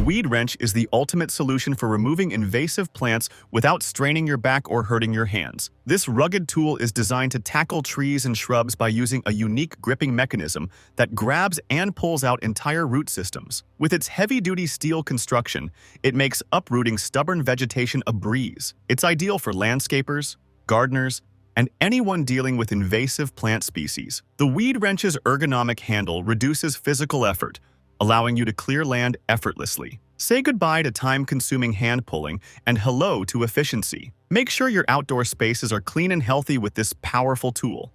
weed wrench is the ultimate solution for removing invasive plants without straining your back or hurting your hands. This rugged tool is designed to tackle trees and shrubs by using a unique gripping mechanism that grabs and pulls out entire root systems. With its heavy-duty steel construction, it makes uprooting stubborn vegetation a breeze. It's ideal for landscapers, gardeners, and anyone dealing with invasive plant species. The weed wrench's ergonomic handle reduces physical effort, allowing you to clear land effortlessly. Say goodbye to time-consuming hand-pulling and hello to efficiency. Make sure your outdoor spaces are clean and healthy with this powerful tool.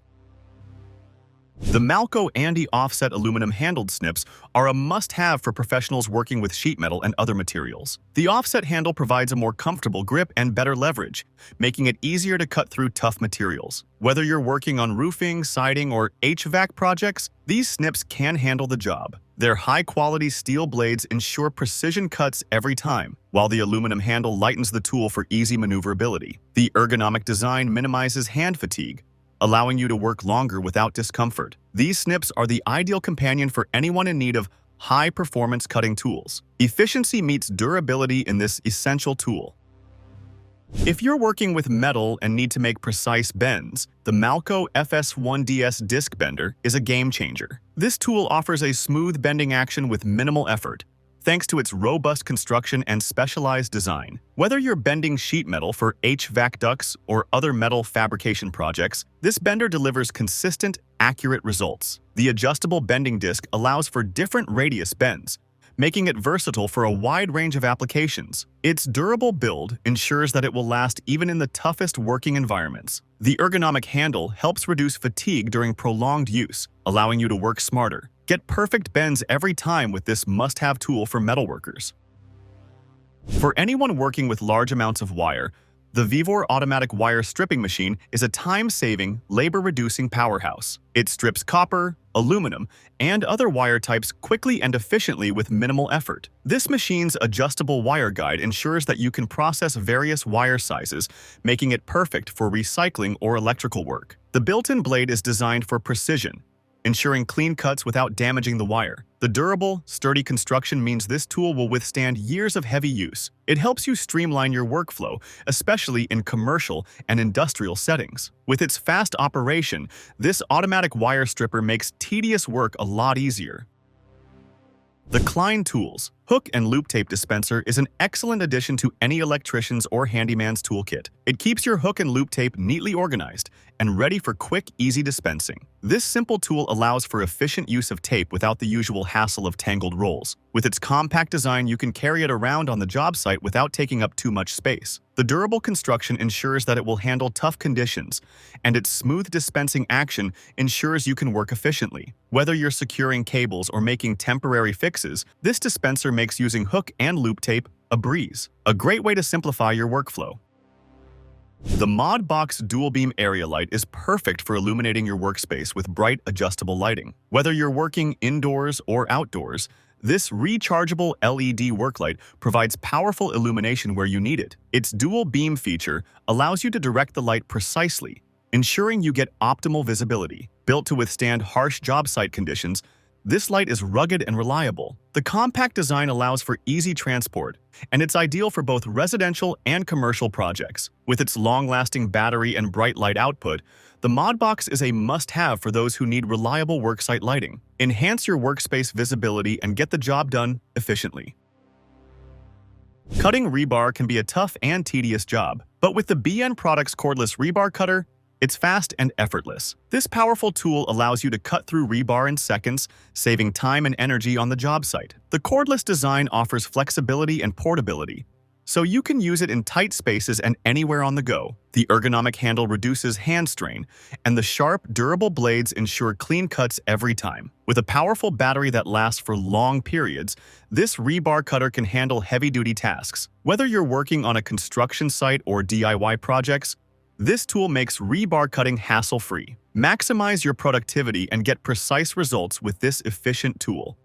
The Malco anti-offset aluminum-handled snips are a must-have for professionals working with sheet metal and other materials. The offset handle provides a more comfortable grip and better leverage, making it easier to cut through tough materials. Whether you're working on roofing, siding, or HVAC projects, these snips can handle the job. Their high-quality steel blades ensure precision cuts every time, while the aluminum handle lightens the tool for easy maneuverability. The ergonomic design minimizes hand fatigue, allowing you to work longer without discomfort. These snips are the ideal companion for anyone in need of high-performance cutting tools. Efficiency meets durability in this essential tool. If you're working with metal and need to make precise bends, the Malco FS1DS disc bender is a game changer. This tool offers a smooth bending action with minimal effort, thanks to its robust construction and specialized design. Whether you're bending sheet metal for HVAC ducts or other metal fabrication projects, this bender delivers consistent, accurate results. The adjustable bending disc allows for different radius bends, making it versatile for a wide range of applications. Its durable build ensures that it will last even in the toughest working environments. The ergonomic handle helps reduce fatigue during prolonged use, allowing you to work smarter. Get perfect bends every time with this must-have tool for metalworkers. For anyone working with large amounts of wire, the VEVOR automatic wire stripping machine is a time-saving, labor-reducing powerhouse. It strips copper, aluminum, and other wire types quickly and efficiently with minimal effort. This machine's adjustable wire guide ensures that you can process various wire sizes, making it perfect for recycling or electrical work. The built-in blade is designed for precision, ensuring clean cuts without damaging the wire. The durable, sturdy construction means this tool will withstand years of heavy use. It helps you streamline your workflow, especially in commercial and industrial settings. With its fast operation, this automatic wire stripper makes tedious work a lot easier. The Klein Tools Hook and Loop Tape Dispenser is an excellent addition to any electrician's or handyman's toolkit. It keeps your hook and loop tape neatly organized and ready for quick, easy dispensing. This simple tool allows for efficient use of tape without the usual hassle of tangled rolls. With its compact design, you can carry it around on the job site without taking up too much space. The durable construction ensures that it will handle tough conditions, and its smooth dispensing action ensures you can work efficiently. Whether you're securing cables or making temporary fixes, this dispenser makes using hook and loop tape a breeze. A great way to simplify your workflow. The ModBox Dual Beam Area Light is perfect for illuminating your workspace with bright, adjustable lighting. Whether you're working indoors or outdoors, this rechargeable LED work light provides powerful illumination where you need it. Its dual beam feature allows you to direct the light precisely, ensuring you get optimal visibility. Built to withstand harsh job site conditions, this light is rugged and reliable. The compact design allows for easy transport, and it's ideal for both residential and commercial projects. With its long-lasting battery and bright light output, the ModBox is a must-have for those who need reliable worksite lighting. Enhance your workspace visibility and get the job done efficiently. Cutting rebar can be a tough and tedious job, but with the BN Products Cordless Rebar Cutter, it's fast and effortless. This powerful tool allows you to cut through rebar in seconds, saving time and energy on the job site. The cordless design offers flexibility and portability, so you can use it in tight spaces and anywhere on the go. The ergonomic handle reduces hand strain, and the sharp, durable blades ensure clean cuts every time. With a powerful battery that lasts for long periods, this rebar cutter can handle heavy-duty tasks. Whether you're working on a construction site or DIY projects, this tool makes rebar cutting hassle-free. Maximize your productivity and get precise results with this efficient tool.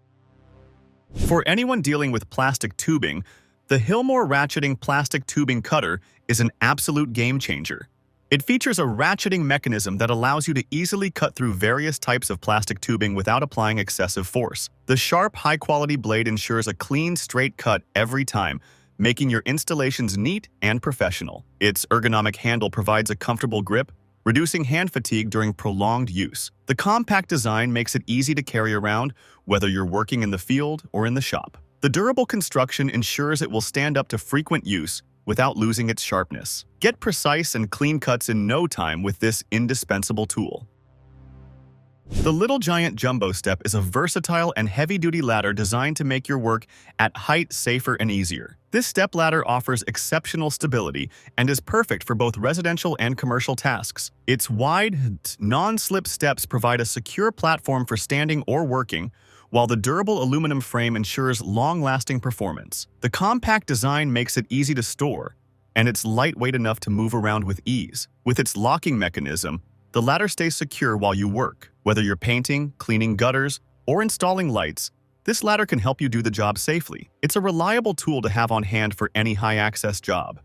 For anyone dealing with plastic tubing, the Hillmore Ratcheting Plastic Tubing Cutter is an absolute game changer. It features a ratcheting mechanism that allows you to easily cut through various types of plastic tubing without applying excessive force. The sharp, high-quality blade ensures a clean, straight cut every time, making your installations neat and professional. Its ergonomic handle provides a comfortable grip, reducing hand fatigue during prolonged use. The compact design makes it easy to carry around, whether you're working in the field or in the shop. The durable construction ensures it will stand up to frequent use without losing its sharpness. Get precise and clean cuts in no time with this indispensable tool. The Little Giant Jumbo Step is a versatile and heavy-duty ladder designed to make your work at height safer and easier. This step ladder offers exceptional stability and is perfect for both residential and commercial tasks. Its wide, non-slip steps provide a secure platform for standing or working, while the durable aluminum frame ensures long-lasting performance. The compact design makes it easy to store, and it's lightweight enough to move around with ease. With its locking mechanism, the ladder stays secure while you work. Whether you're painting, cleaning gutters, or installing lights, this ladder can help you do the job safely. It's a reliable tool to have on hand for any high-access job.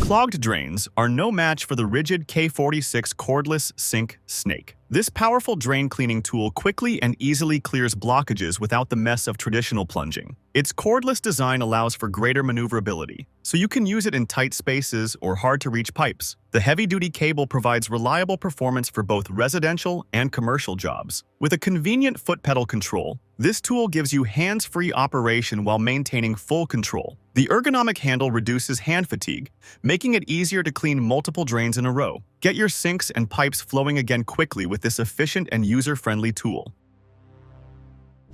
Clogged drains are no match for the rigid K46 Cordless Sink Snake. This powerful drain cleaning tool quickly and easily clears blockages without the mess of traditional plunging. Its cordless design allows for greater maneuverability, so you can use it in tight spaces or hard-to-reach pipes. The heavy-duty cable provides reliable performance for both residential and commercial jobs. With a convenient foot pedal control, this tool gives you hands-free operation while maintaining full control. The ergonomic handle reduces hand fatigue, making it easier to clean multiple drains in a row. Get your sinks and pipes flowing again quickly with this efficient and user-friendly tool.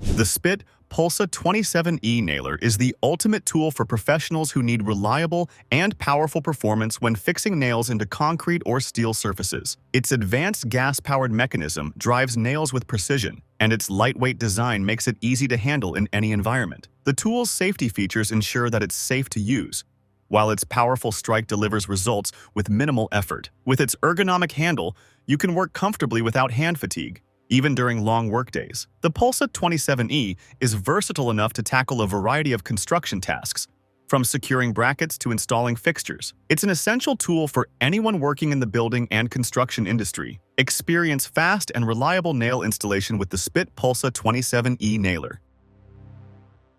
The Spit Pulsa 27E Nailer is the ultimate tool for professionals who need reliable and powerful performance when fixing nails into concrete or steel surfaces. Its advanced gas-powered mechanism drives nails with precision, and its lightweight design makes it easy to handle in any environment. The tool's safety features ensure that it's safe to use, while its powerful strike delivers results with minimal effort. With its ergonomic handle, you can work comfortably without hand fatigue, even during long workdays. The Pulsa 27E is versatile enough to tackle a variety of construction tasks, from securing brackets to installing fixtures. It's an essential tool for anyone working in the building and construction industry. Experience fast and reliable nail installation with the Spit Pulsa 27E Nailer.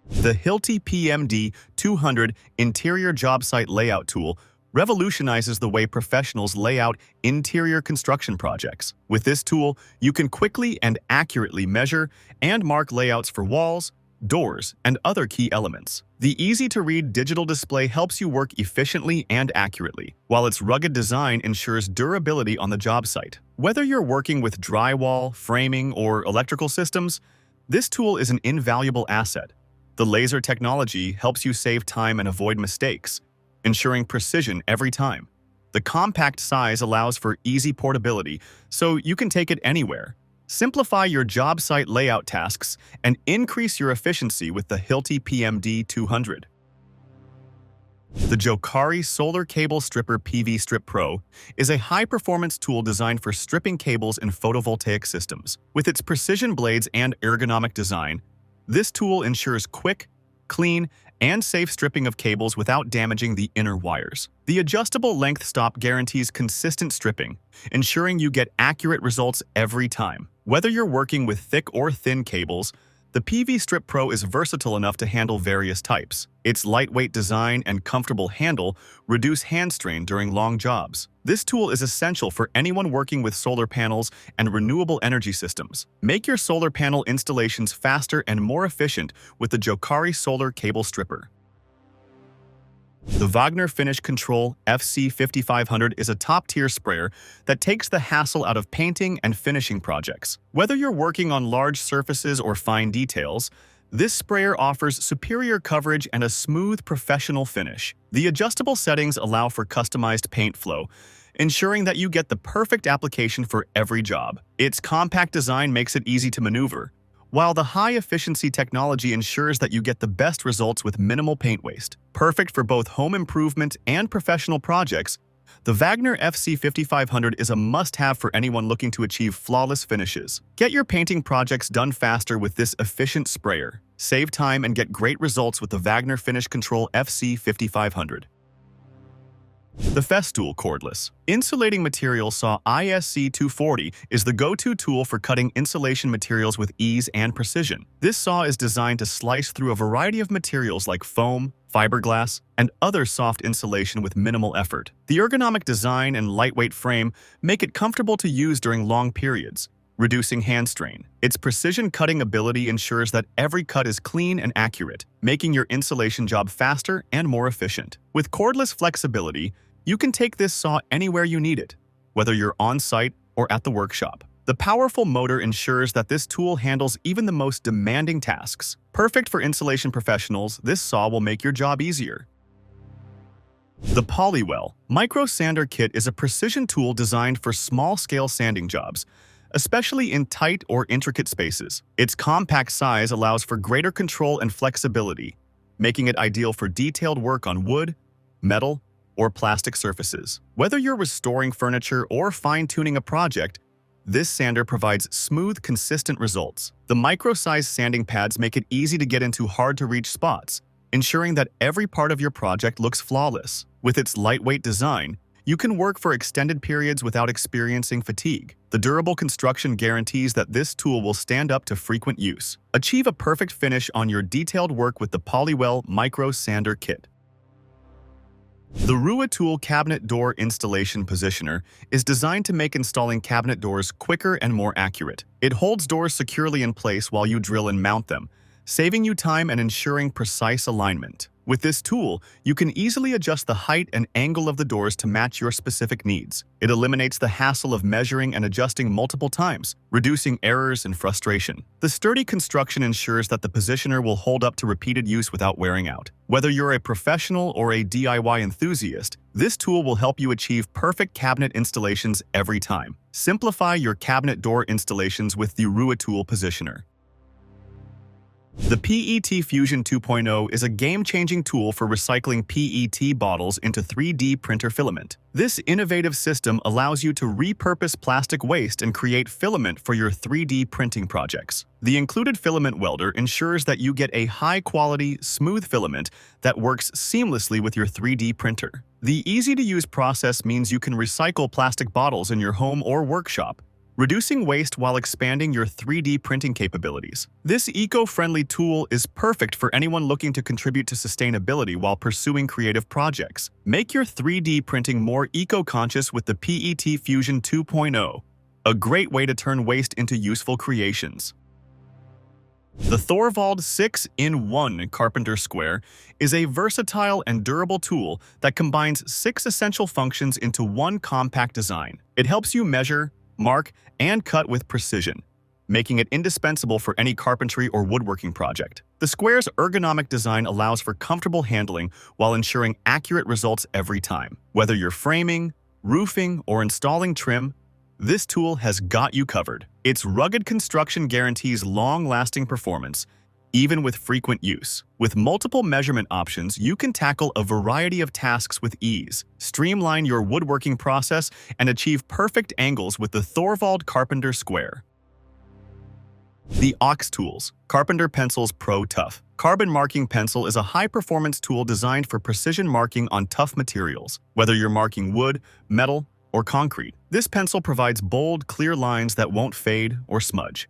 The Hilti PMD 200 Interior Job Site Layout Tool revolutionizes the way professionals lay out interior construction projects. With this tool, you can quickly and accurately measure and mark layouts for walls, doors, and other key elements. The easy-to-read digital display helps you work efficiently and accurately, while its rugged design ensures durability on the job site. Whether you're working with drywall, framing, or electrical systems, this tool is an invaluable asset. The laser technology helps you save time and avoid mistakes, ensuring precision every time. The compact size allows for easy portability, so you can take it anywhere. Simplify your job site layout tasks and increase your efficiency with the Hilti PMD 200. The Jokari Solar Cable Stripper PV Strip Pro is a high-performance tool designed for stripping cables in photovoltaic systems. With its precision blades and ergonomic design, this tool ensures quick, clean, and safe stripping of cables without damaging the inner wires. The adjustable length stop guarantees consistent stripping, ensuring you get accurate results every time. Whether you're working with thick or thin cables, the PV Strip Pro is versatile enough to handle various types. Its lightweight design and comfortable handle reduce hand strain during long jobs. This tool is essential for anyone working with solar panels and renewable energy systems. Make your solar panel installations faster and more efficient with the Jokari Solar Cable Stripper. The Wagner Finish Control FC5500 is a top-tier sprayer that takes the hassle out of painting and finishing projects. Whether you're working on large surfaces or fine details, this sprayer offers superior coverage and a smooth, professional finish. The adjustable settings allow for customized paint flow, ensuring that you get the perfect application for every job. Its compact design makes it easy to maneuver, while the high-efficiency technology ensures that you get the best results with minimal paint waste. Perfect for both home improvement and professional projects, the Wagner FC5500 is a must-have for anyone looking to achieve flawless finishes. Get your painting projects done faster with this efficient sprayer. Save time and get great results with the Wagner Finish Control FC5500. The Festool Cordless Insulating Material Saw ISC 240 is the go-to tool for cutting insulation materials with ease and precision. This saw is designed to slice through a variety of materials like foam, fiberglass, and other soft insulation with minimal effort. The ergonomic design and lightweight frame make it comfortable to use during long periods, reducing hand strain. Its precision cutting ability ensures that every cut is clean and accurate, making your insulation job faster and more efficient. With cordless flexibility, you can take this saw anywhere you need it, whether you're on-site or at the workshop. The powerful motor ensures that this tool handles even the most demanding tasks. Perfect for insulation professionals, this saw will make your job easier. The Polywell Micro Sander Kit is a precision tool designed for small-scale sanding jobs, especially in tight or intricate spaces. Its compact size allows for greater control and flexibility, making it ideal for detailed work on wood, metal, or plastic surfaces. Whether you're restoring furniture or fine-tuning a project, this sander provides smooth, consistent results. The micro-sized sanding pads make it easy to get into hard-to-reach spots, ensuring that every part of your project looks flawless. With its lightweight design, you can work for extended periods without experiencing fatigue. The durable construction guarantees that this tool will stand up to frequent use. Achieve a perfect finish on your detailed work with the Polywell Micro Sander Kit. The Ruatool Cabinet Door Installation Positioner is designed to make installing cabinet doors quicker and more accurate. It holds doors securely in place while you drill and mount them, saving you time and ensuring precise alignment. With this tool, you can easily adjust the height and angle of the doors to match your specific needs. It eliminates the hassle of measuring and adjusting multiple times, reducing errors and frustration. The sturdy construction ensures that the positioner will hold up to repeated use without wearing out. Whether you're a professional or a DIY enthusiast, this tool will help you achieve perfect cabinet installations every time. Simplify your cabinet door installations with the Ruatool Positioner. The PET Fusion 2.0 is a game-changing tool for recycling PET bottles into 3D printer filament. This innovative system allows you to repurpose plastic waste and create filament for your 3D printing projects. The included filament welder ensures that you get a high-quality, smooth filament that works seamlessly with your 3D printer. The easy-to-use process means you can recycle plastic bottles in your home or workshop, reducing waste while expanding your 3D printing capabilities. This eco-friendly tool is perfect for anyone looking to contribute to sustainability while pursuing creative projects. Make your 3D printing more eco-conscious with the PET Fusion 2.0, a great way to turn waste into useful creations. The Thorvald 6-in-1 Carpenter Square is a versatile and durable tool that combines 6 essential functions into one compact design. It helps you measure, mark, and cut with precision, making it indispensable for any carpentry or woodworking project. The square's ergonomic design allows for comfortable handling while ensuring accurate results every time. Whether you're framing, roofing, or installing trim, this tool has got you covered. Its rugged construction guarantees long-lasting performance, even with frequent use. With multiple measurement options, you can tackle a variety of tasks with ease, streamline your woodworking process, and achieve perfect angles with the Thorvald Carpenter Square. The Ox Tools Carpenter Pencils Pro Tough Carbon Marking Pencil is a high-performance tool designed for precision marking on tough materials. Whether you're marking wood, metal, or concrete, this pencil provides bold, clear lines that won't fade or smudge.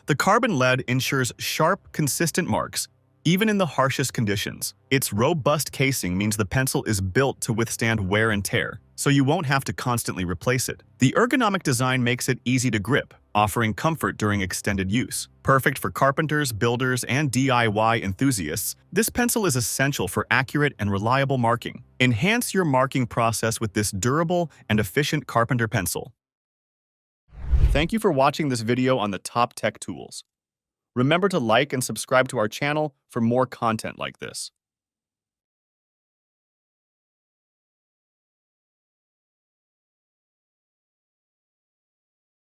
The carbon lead ensures sharp, consistent marks, even in the harshest conditions. Its robust casing means the pencil is built to withstand wear and tear, so you won't have to constantly replace it. The ergonomic design makes it easy to grip, offering comfort during extended use. Perfect for carpenters, builders, and DIY enthusiasts, this pencil is essential for accurate and reliable marking. Enhance your marking process with this durable and efficient carpenter pencil. Thank you for watching this video on the top tech tools. Remember to like and subscribe to our channel for more content like this.